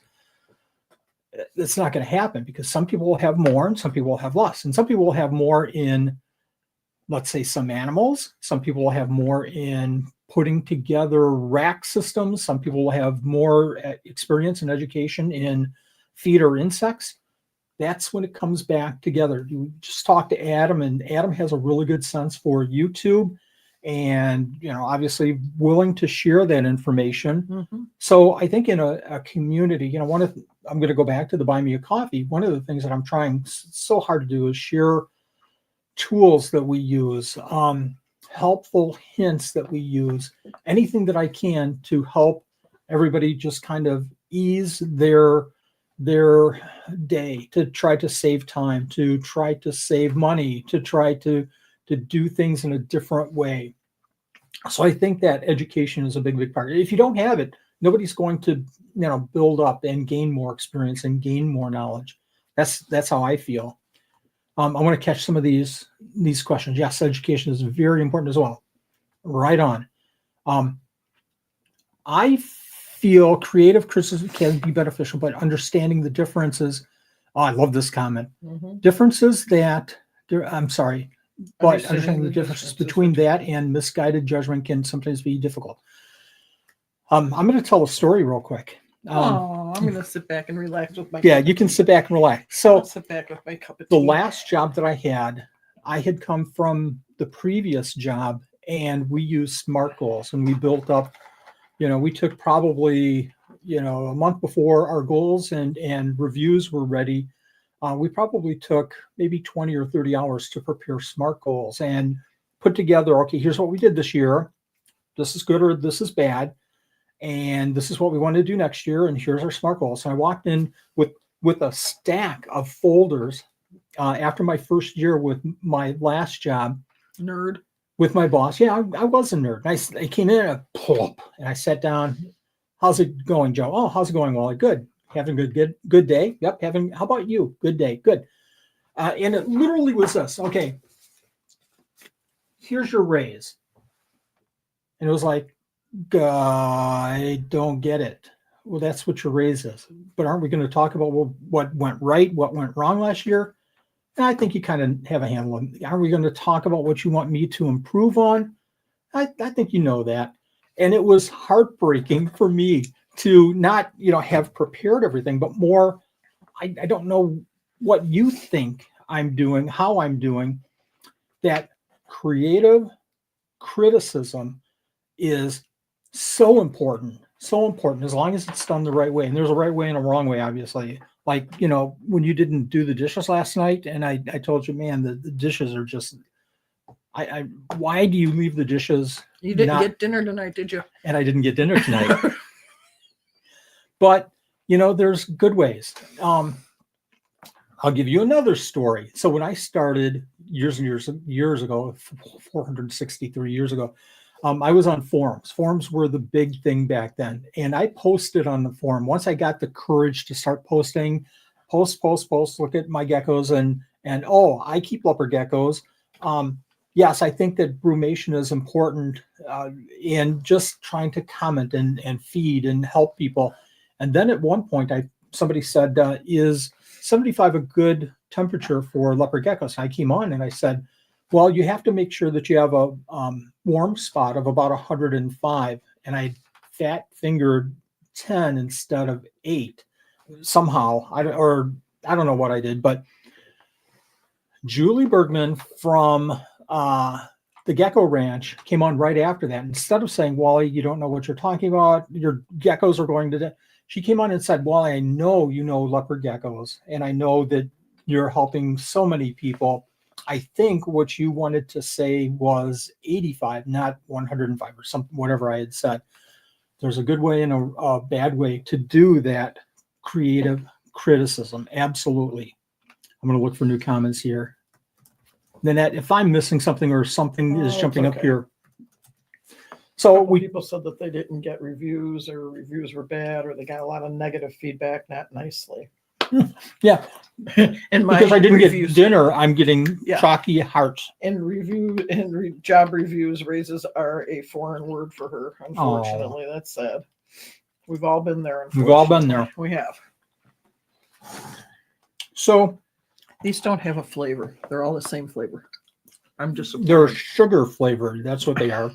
It's not going to happen because some people will have more and some people will have less. And some people will have more in, let's say, some animals. Some people will have more in putting together rack systems. Some people will have more experience and education in feed or insects. That's when it comes back together. You just talk to Adam, and Adam has a really good sense for YouTube, and obviously willing to share that information. Mm-hmm. So I think in a community, I'm going to go back to the Buy Me a Coffee. One of the things that I'm trying so hard to do is share tools that we use, helpful hints that we use, anything that I can to help everybody just kind of ease their day, to try to save time, to try to save money, to try to do things in a different way. So I think that education is a big part. If you don't have it, nobody's going to build up and gain more experience and gain more knowledge. That's how I feel. I want to catch some of these questions. Yes, education is very important as well. Right on. I feel creative criticism can be beneficial, but understanding the differences. Oh, I love this comment. Mm-hmm. Differences that I'm sorry, but understanding the differences between that and misguided judgment can sometimes be difficult. I'm going to tell a story real quick. I'm going to sit back and relax with my. Yeah, you can sit back and relax. So I'll sit back with my cup of tea. The last job that I had come from the previous job, and we used SMART goals, and we built up. We took probably a month before our goals and reviews were ready. We probably took maybe 20 or 30 hours to prepare SMART goals and put together, okay, here's what we did this year. This is good or this is bad. And this is what we want to do next year. And here's our SMART goals. So I walked in with a stack of folders after my first year with my last job. Nerd. With my boss. Yeah, I was a nerd. I came in and I sat down. How's it going, Joe? Oh, how's it going, Wally? Good. Having a good day? Yep. How about you? Good day. Good. And it literally was this. Okay, here's your raise. And it was like, I don't get it. Well, that's what your raise is. But aren't we going to talk about what went right, what went wrong last year? And I think you kind of have a handle on it. Are we going to talk about what you want me to improve on? I think you know that. And it was heartbreaking for me to not, have prepared everything, but more, I don't know what you think I'm doing, how I'm doing. That creative criticism is so important as long as it's done the right way. And there's a right way and a wrong way, obviously. Like, when you didn't do the dishes last night, and I told you, man, the dishes are just, why do you leave the dishes? You didn't get dinner tonight, did you? And I didn't get dinner tonight. But, there's good ways. I'll give you another story. So when I started years ago, 463 years ago, I was on forums. Forums were the big thing back then. And I posted on the forum. Once I got the courage to start posting post, look at my geckos and oh, I keep leopard geckos. Yes, I think that brumation is important in just trying to comment and feed and help people. And then at one point, somebody said, is 75 a good temperature for leopard geckos? I came on and I said, well, you have to make sure that you have a warm spot of about 105. And I fat fingered 10 instead of 8 somehow. I don't know what I did, but Julie Bergman from the Gecko Ranch came on right after that. Instead of saying, Wally, you don't know what you're talking about, your geckos are going to die, she came on and said, Wally, I know you know leopard geckos, and I know that you're helping so many people. I think what you wanted to say was 85, not 105 or something, whatever I had said. There's a good way and a bad way to do that creative criticism. Absolutely. I'm going to look for new comments here. Nanette, if I'm missing something or something is jumping up here. So people said that they didn't get reviews or reviews were bad or they got a lot of negative feedback, not nicely. Yeah. And because I didn't get dinner, I'm getting chalky hearts. And job reviews raises are a foreign word for her. Unfortunately, that's sad. We've all been there. We've all been there. We have. So these don't have a flavor. They're all the same flavor. I'm disappointed. They're sugar flavored. That's what they are.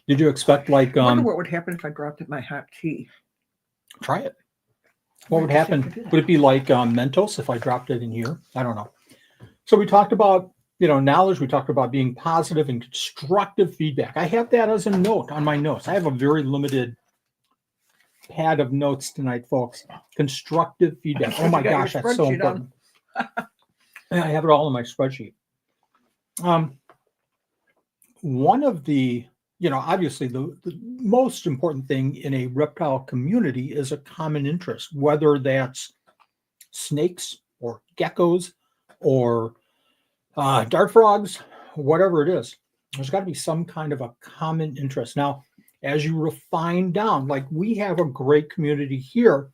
Did you expect like I wonder what would happen if I dropped it in my hot tea? Try it. What would happen? Would it be like Mentos if I dropped it in here? I don't know. So we talked about, knowledge. We talked about being positive and constructive feedback. I have that as a note on my notes. I have a very limited pad of notes tonight, folks. Constructive feedback. Oh my gosh, that's so important. I have it all in my spreadsheet. One of the, obviously the most important thing in a reptile community is a common interest, whether that's snakes or geckos or dart frogs, whatever it is. There's got to be some kind of a common interest. Now, as you refine down, like we have a great community here,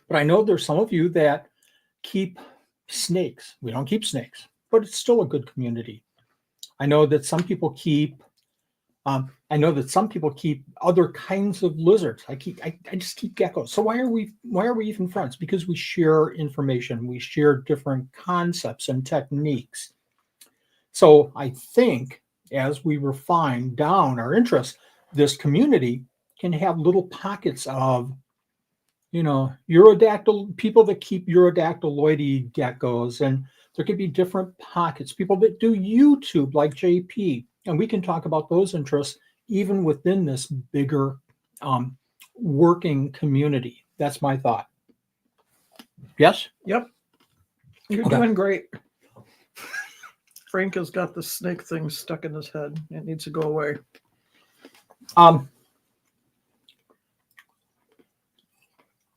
but I know there's some of you that keep snakes. We don't keep snakes, but it's still a good community. I know that some people keep other kinds of lizards. I just keep geckos. So why are we even friends? Because we share information, we share different concepts and techniques. So I think as we refine down our interests, this community can have little pockets of Urodactyl, people that keep Urodactyloidy geckos, and there could be different pockets, people that do YouTube like JP, and we can talk about those interests even within this bigger working community. That's my thought. Yes? Yep. You're doing great. Frank has got the snake thing stuck in his head. It needs to go away.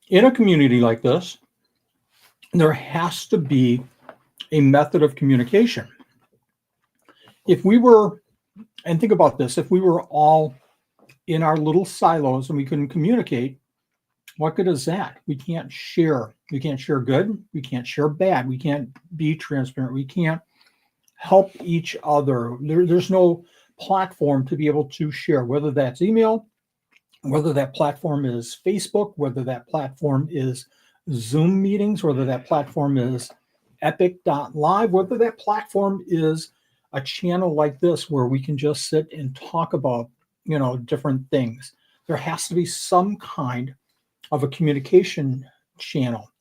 In a community like this, there has to be a method of communication. If we were, and think about this, if we were all in our little silos and we couldn't communicate, what good is that? We can't share. We can't share good. We can't share bad. We can't be transparent. We can't help each other. There's no platform to be able to share, whether that's email, whether that platform is Facebook, whether that platform is Zoom meetings, whether that platform is EPIC.LIVE, whether that platform is a channel like this where we can just sit and talk about, different things. There has to be some kind of a communication channel.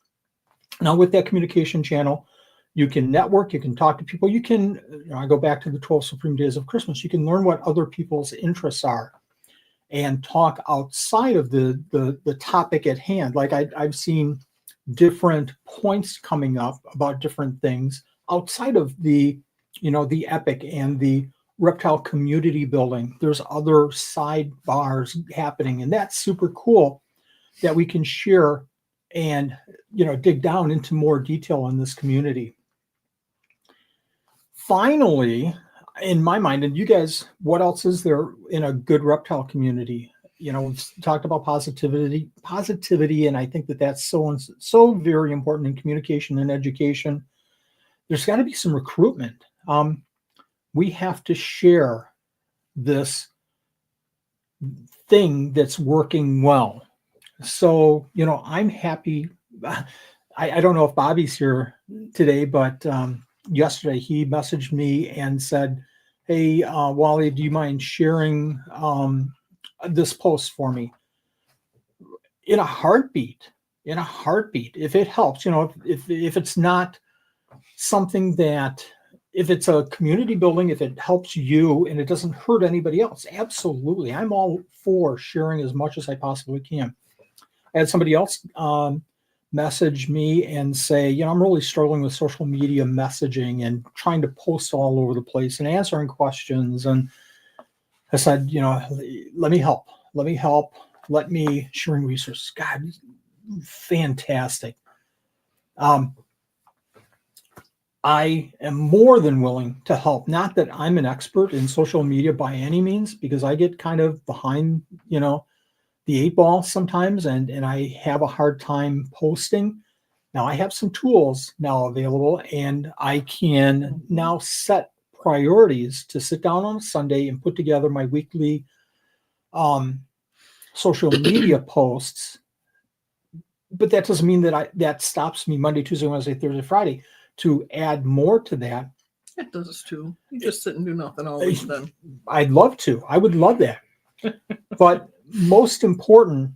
Now, with that communication channel, you can network, you can talk to people, you can, I go back to the 12 Supreme Days of Christmas, you can learn what other people's interests are and talk outside of the topic at hand. Like I've seen different points coming up about different things outside of the EPIC and the reptile community building. There's other sidebars happening, and that's super cool that we can share and dig down into more detail in this community. Finally, in my mind, and you guys, what else is there in a good reptile community? we've talked about positivity, and I think that that's so very important in communication and education. There's got to be some recruitment. We have to share this thing that's working well. So, I'm happy. I don't know if Bobby's here today, but yesterday he messaged me and said, "Hey, Wally, do you mind sharing this post for me?" In a heartbeat. If it helps, if it's not something that, if it's a community building, if it helps you and it doesn't hurt anybody else, absolutely. I'm all for sharing as much as I possibly can. I had somebody else message me and say, I'm really struggling with social media messaging and trying to post all over the place and answering questions. And I said, let me help. Let me sharing resources. God, fantastic. I am more than willing to help. Not that I'm an expert in social media by any means, because I get kind of behind, the 8 ball sometimes, and I have a hard time posting. Now I have some tools now available, and I can now set priorities to sit down on a Sunday and put together my weekly social media posts. But that doesn't mean that stops me Monday, Tuesday, Wednesday, Thursday, Friday to add more to that. It does too. You just sit and do nothing all week then. I'd love to. I would love that. But most important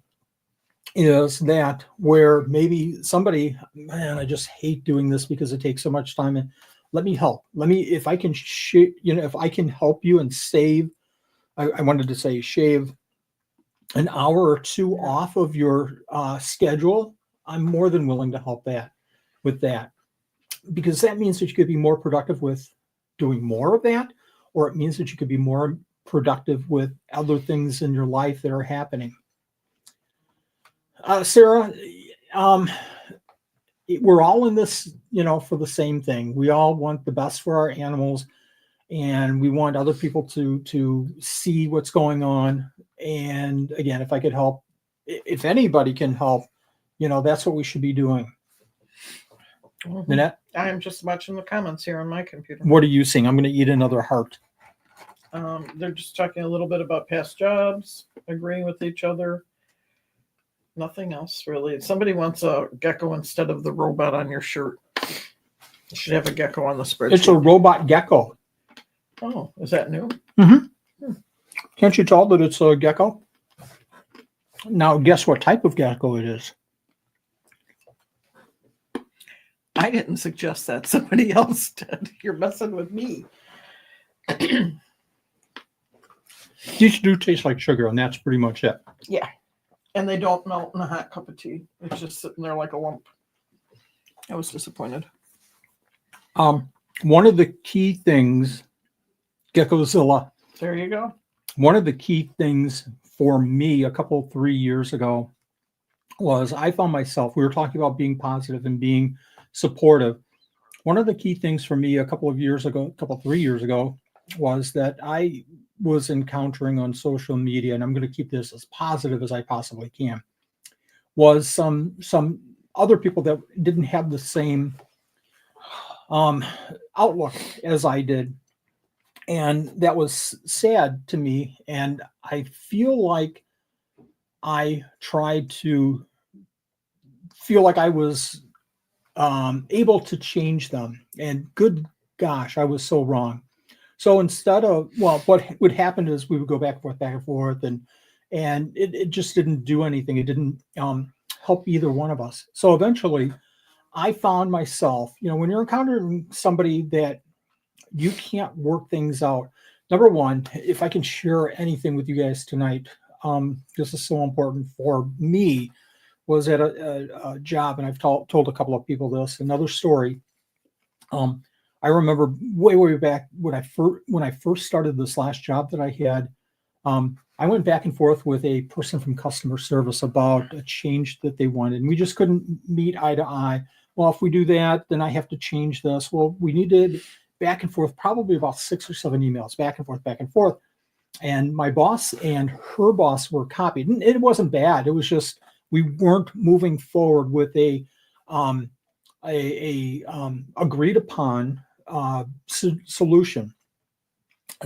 is that where maybe somebody, man, I just hate doing this because it takes so much time. And let me help. If I can, if I can help you and save, I wanted to say shave an hour or two off of your schedule, I'm more than willing to help with that. Because that means that you could be more productive with doing more of that, or it means that you could be more productive with other things in your life that are happening. Sarah, we're all in this, for the same thing. We all want the best for our animals, and we want other people to see what's going on. And again, if I could help, if anybody can help, that's what we should be doing. Mm-hmm. Nanette? I'm just watching the comments here on my computer. What are you seeing? I'm going to eat another heart. They're just talking a little bit about past jobs, agreeing with each other. Nothing else really. Somebody wants a gecko instead of the robot on your shirt. You should have a gecko on the spreadsheet. It's a robot gecko. Oh, is that new? Mm-hmm. Can't you tell that it's a gecko? Now, guess what type of gecko it is? I didn't suggest that. Somebody else did. You're messing with me. These do taste like sugar, and that's pretty much it. Yeah. And they don't melt in a hot cup of tea. It's just sitting there like a lump. I was disappointed. One of the key things, Geckozilla. There you go. One of the key things for me 3 years ago was I found myself, we were talking about being positive and being supportive. One of the key things for me 3 years ago was that I was encountering on social media, and I'm going to keep this as positive as I possibly can, was some other people that didn't have the same outlook as I did. And that was sad to me. And I feel like I tried to feel like I was able to change them. And good gosh, I was so wrong. So instead of, what would happen is we would go back and forth, and it just didn't do anything. It didn't help either one of us. So eventually I found myself, when you're encountering somebody that you can't work things out. Number one, if I can share anything with you guys tonight, this is so important for me, was at a job, and I've told a couple of people this, another story. I remember way back when I first started this last job that I had, I went back and forth with a person from customer service about a change that they wanted, and we just couldn't meet eye to eye. Well, if we do that, then I have to change this. Well, we needed back and forth, probably about 6 or 7 emails, back and forth. And my boss and her boss were copied. And it wasn't bad. It was just we weren't moving forward with a agreed upon solution.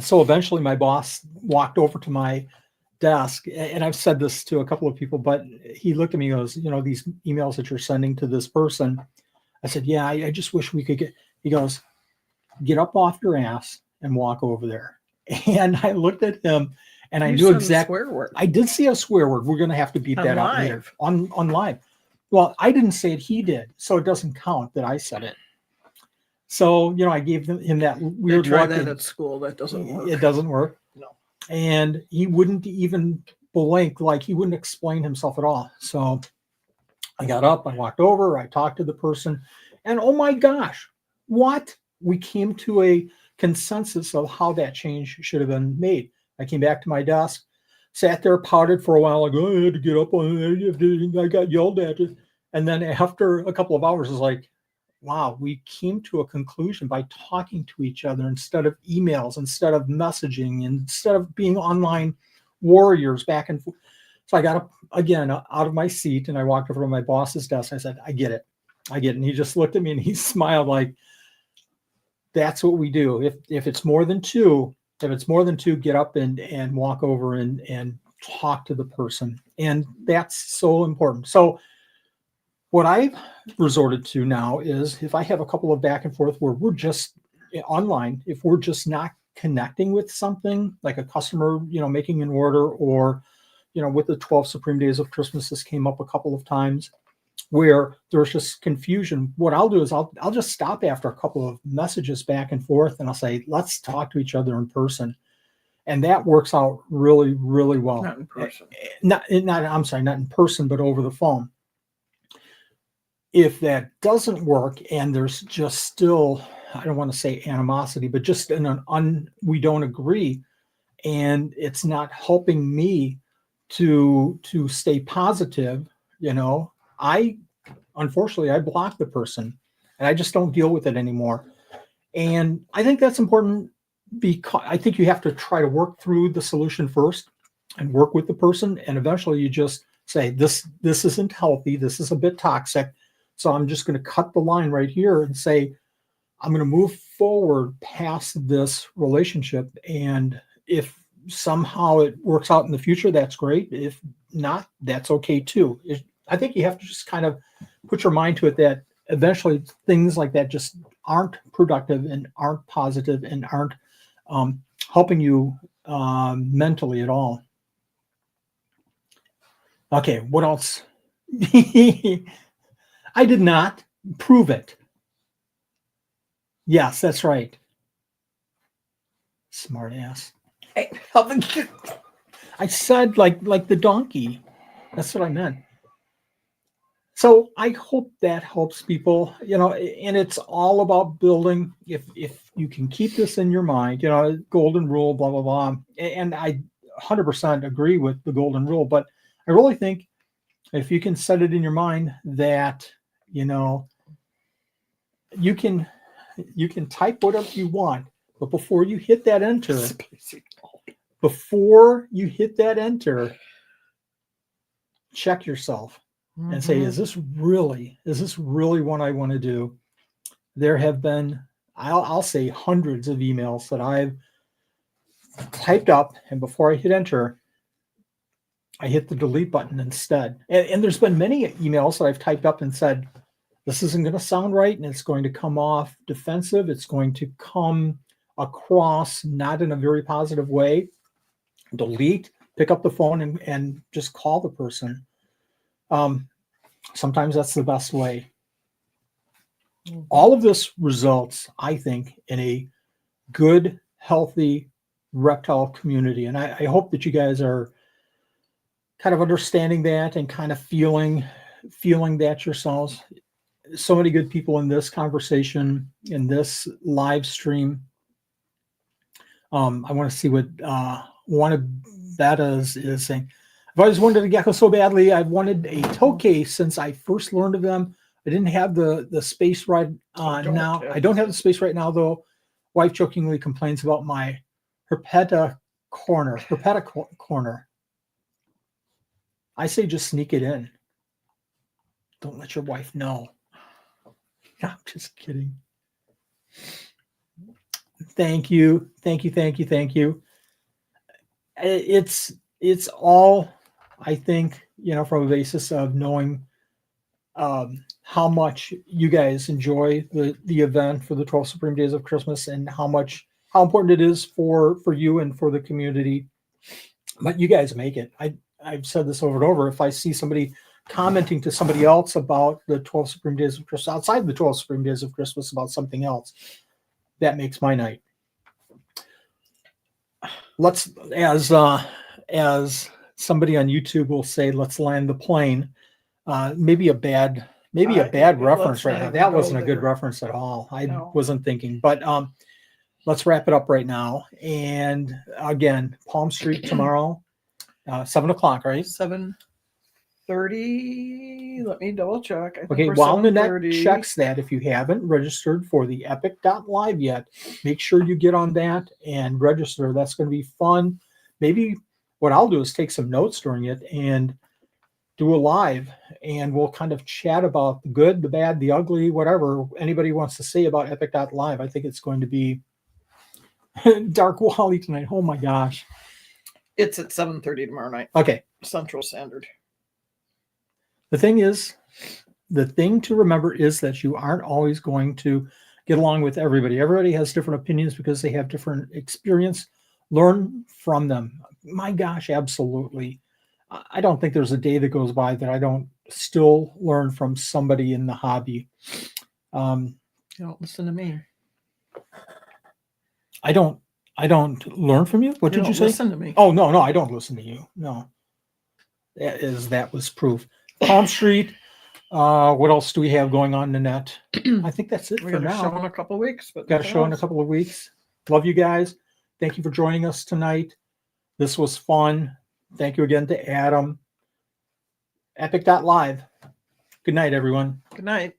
So eventually my boss walked over to my desk, and I've said this to a couple of people, but he looked at me and goes, these emails that you're sending to this person. I said, yeah, I just wish we could he goes, get up off your ass and walk over there. And I looked at him and I knew exactly. Swear word. I did see a swear word. We're going to have to beat that out later on live. Well, I didn't say it. He did. So it doesn't count that I said it. So, I gave him that weird try look. That at school. That doesn't work. It doesn't work. No. And he wouldn't even blink, like he wouldn't explain himself at all. So I got up, I walked over, I talked to the person, and oh my gosh, what? We came to a consensus of how that change should have been made. I came back to my desk, sat there, pouted for a while, like, oh, I had to get up, I got yelled at. And then after a couple of hours, I was like, wow, we came to a conclusion by talking to each other instead of emails, instead of messaging, instead of being online warriors back and forth. So I got up again out of my seat and I walked over to my boss's desk. I said, I get it. And he just looked at me and he smiled like, that's what we do. If it's more than two, get up and walk over and talk to the person. And that's so important. So what I've resorted to now is if I have a couple of back and forth where we're just online, if we're just not connecting with something like a customer, making an order, or, with the 12 Supreme Days of Christmas, this came up a couple of times where there's just confusion. What I'll do is I'll just stop after a couple of messages back and forth and I'll say, let's talk to each other in person. And that works out really, really well. Not in person. Not in person, but over the phone. If that doesn't work and there's just still, I don't want to say animosity, but just we don't agree, and it's not helping me to stay positive, unfortunately I block the person and I just don't deal with it anymore. And I think that's important because I think you have to try to work through the solution first and work with the person. And eventually you just say, this isn't healthy. This is a bit toxic. So I'm just going to cut the line right here and say, I'm going to move forward past this relationship. And if somehow it works out in the future, that's great. If not, that's okay too. I think you have to just kind of put your mind to it that eventually things like that just aren't productive and aren't positive and aren't helping you mentally at all. Okay, what else? I did not prove it. Yes, that's right. Smart ass. Hey, I said like the donkey. That's what I meant. So I hope that helps people, and it's all about building. If you can keep this in your mind, golden rule, blah, blah, blah. And I 100% agree with the golden rule, but I really think if you can set it in your mind that, you can type whatever you want, but before you hit that enter, check yourself and say, is this really what I want to do? There have been, I'll say hundreds of emails that I've typed up, and before I hit enter, I hit the delete button instead. And there's been many emails that I've typed up and said, this isn't going to sound right, and it's going to come off defensive. It's going to come across not in a very positive way. Delete, pick up the phone and just call the person. Sometimes that's the best way. All of this results, I think, in a good, healthy reptile community. And I hope that you guys are kind of understanding that and kind of feeling that yourselves. So many good people in this conversation, in this live stream. I want to see what one of that is saying. I've always wanted a gecko so badly. I've wanted a toe case since I first learned of them. I didn't have the space right now. I don't have the space right now, though. Wife jokingly complains about my herpetoculus corner, herpetic corner. I say just sneak it in. Don't let your wife know. No, I'm just kidding. Thank you. Thank you. Thank you. Thank you. It's all, I think, from a basis of knowing how much you guys enjoy the event for the 12 Supreme Days of Christmas, and how important it is for you and for the community. But you guys make it. I've said this over and over. If I see somebody commenting to somebody else about the 12 Supreme Days of Christmas, outside the 12 Supreme Days of Christmas, about something else, that makes my night. Let's, as somebody on YouTube will say, let's land the plane. Maybe a bad reference right now. That wasn't a good reference at all. I wasn't thinking, but let's wrap it up right now. And again, Palm Street tomorrow, 7 o'clock, right? 7:30. Let me double check. I think Okay, we're while Nanette 7:30. checks that, if you haven't registered for the EPIC.LIVE yet, make sure you get on that and register. That's going to be fun. Maybe what I'll do is take some notes during it and do a live, and we'll kind of chat about the good, the bad, the ugly, whatever anybody wants to say about EPIC.LIVE. I think it's going to be Dark Wally tonight. Oh my gosh. It's at 7:30 tomorrow night. Okay. Central Standard. The thing to remember is that you aren't always going to get along with everybody. Everybody has different opinions because they have different experience. Learn from them. My gosh, absolutely. I don't think there's a day that goes by that I don't still learn from somebody in the hobby. You don't listen to me. I don't learn from you. What did you say? Listen to me. Oh, no, I don't listen to you. No. That was proof. Palm Street. What else do we have going on, Nanette? I think that's it We for got a now. show in a couple of weeks. But Got a show in a couple of weeks. Love you guys. Thank you for joining us tonight. This was fun. Thank you again to Adam. EPIC.LIVE. Good night, everyone. Good night.